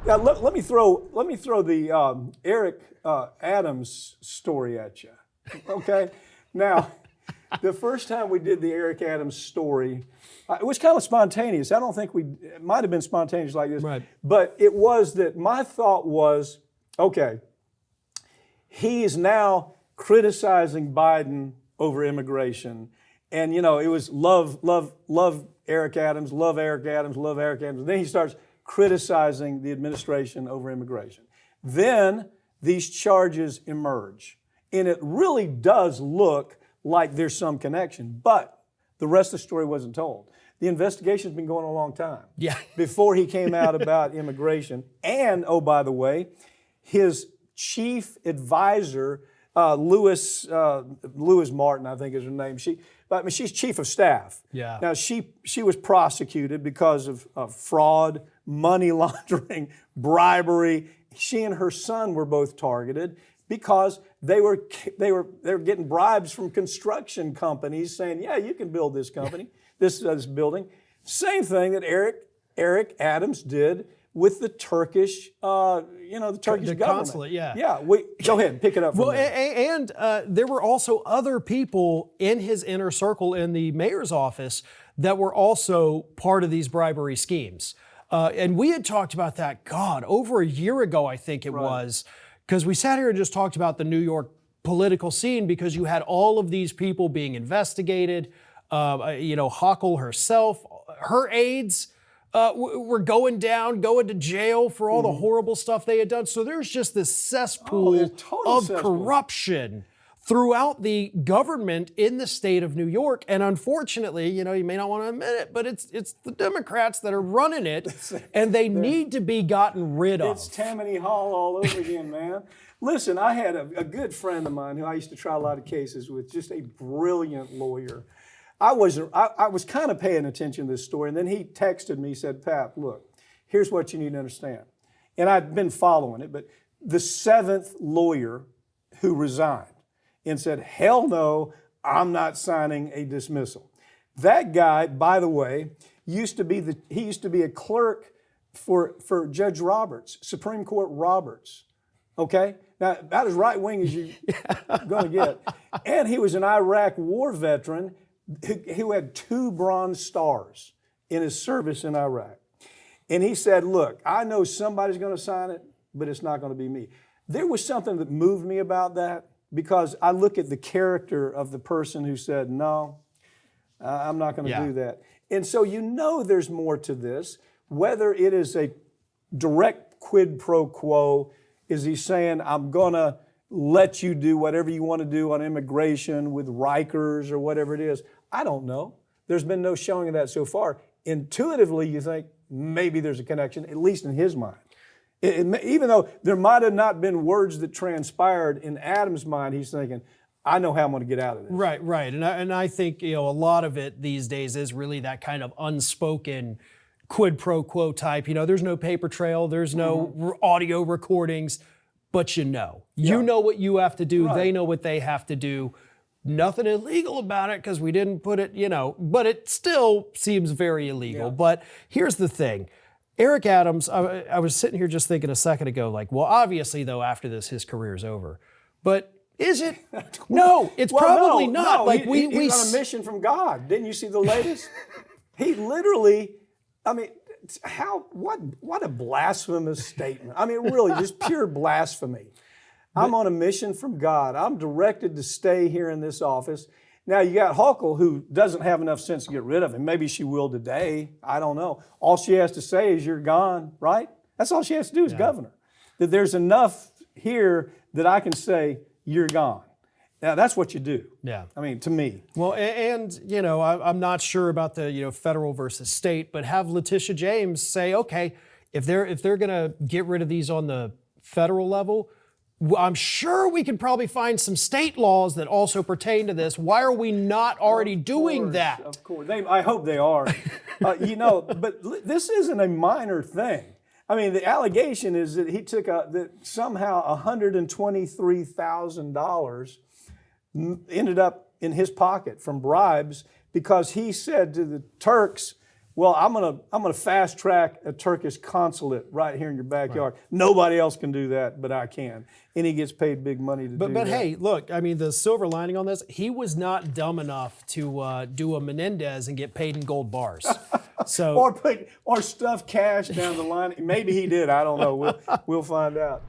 Now let me throw the Eric Adams story at you. Okay. Now, the first time we did the Eric Adams story, it was kind of spontaneous. I don't think it might have been spontaneous like this, right. But it was that my thought was, okay, he is now criticizing Biden over immigration. And, it was love Eric Adams, love Eric Adams, love Eric Adams. And then he starts criticizing the administration over immigration. Then these charges emerge. And it really does look like there's some connection. But the rest of the story wasn't told. The investigation's been going on a long time. Yeah. Before he came out about immigration. And, oh, by the way, his chief advisor, Louis Martin, I think is her name. She's chief of staff. Yeah. Now she was prosecuted because of fraud, money laundering, bribery. She and her son were both targeted because they were getting bribes from construction companies saying, yeah, you can build this company, this building. Same thing that Eric Adams did with the Turkish, the Turkish government. Consulate, yeah. Yeah, go ahead, pick it up from there. And there were also other people in his inner circle in the mayor's office that were also part of these bribery schemes. And we had talked about that, over a year ago, I think it was, because we sat here and just talked about the New York political scene because you had all of these people being investigated. Hochul herself, her aides, were going to jail for all the horrible stuff they had done. So there's just this cesspool of corruption throughout the government in the state of New York. And unfortunately, you may not want to admit it, but it's the Democrats that are running it, and they need to be gotten rid of. It's Tammany Hall all over again, man. Listen, I had a good friend of mine who I used to try a lot of cases with, just a brilliant lawyer. I was kind of paying attention to this story, and then he texted me, said, Pat, look, here's what you need to understand. And I'd been following it, but the seventh lawyer who resigned and said, hell no, I'm not signing a dismissal. That guy, by the way, used to be a clerk for Judge Roberts, Supreme Court Roberts. Okay? Now, about as right-wing as you're going to get. And he was an Iraq war veteran who had 2 Bronze Stars in his service in Iraq. And he said, look, I know somebody's going to sign it, but it's not going to be me. There was something that moved me about that because I look at the character of the person who said, no, I'm not going to do that. And so there's more to this, whether it is a direct quid pro quo, is he saying, I'm going to let you do whatever you want to do on immigration with Rikers or whatever it is. I don't know. There's been no showing of that so far. Intuitively, you think maybe there's a connection, at least in his mind. Even though there might have not been words that transpired, in Adams' mind, he's thinking, I know how I'm going to get out of this. Right. And I think a lot of it these days is really that kind of unspoken quid pro quo type. There's no paper trail, there's no audio recordings, but you know what you have to do. Right. They know what they have to do. Nothing illegal about it because we didn't put it, but it still seems very illegal. Yeah. But here's the thing. Eric Adams, I was sitting here just thinking a second ago, obviously, though, after this, his career is over. But is it? No, it's probably not. No. He's on a mission from God. Didn't you see the latest? He literally, what a blasphemous statement. Really, just pure blasphemy. I'm on a mission from God. I'm directed to stay here in this office. Now, you got Hochul, who doesn't have enough sense to get rid of him. Maybe she will today. I don't know. All she has to say is, you're gone, right? That's all she has to do as governor. That there's enough here that I can say, you're gone. Now, that's what you do. Yeah. To me. Well, and I'm not sure about the, federal versus state, but have Letitia James say, okay, if they're going to get rid of these on the federal level, I'm sure we could probably find some state laws that also pertain to this. Why are we not already doing that? Of course. I hope they are. But this isn't a minor thing. The allegation is that he took that somehow $123,000 ended up in his pocket from bribes because he said to the Turks, well, I'm gonna fast track a Turkish consulate right here in your backyard. Nobody else can do that, but I can. And he gets paid big money to do that. But hey, look, I mean, the silver lining on this, he was not dumb enough to do a Menendez and get paid in gold bars. So or stuff cash down the line. Maybe he did. I don't know. We'll find out.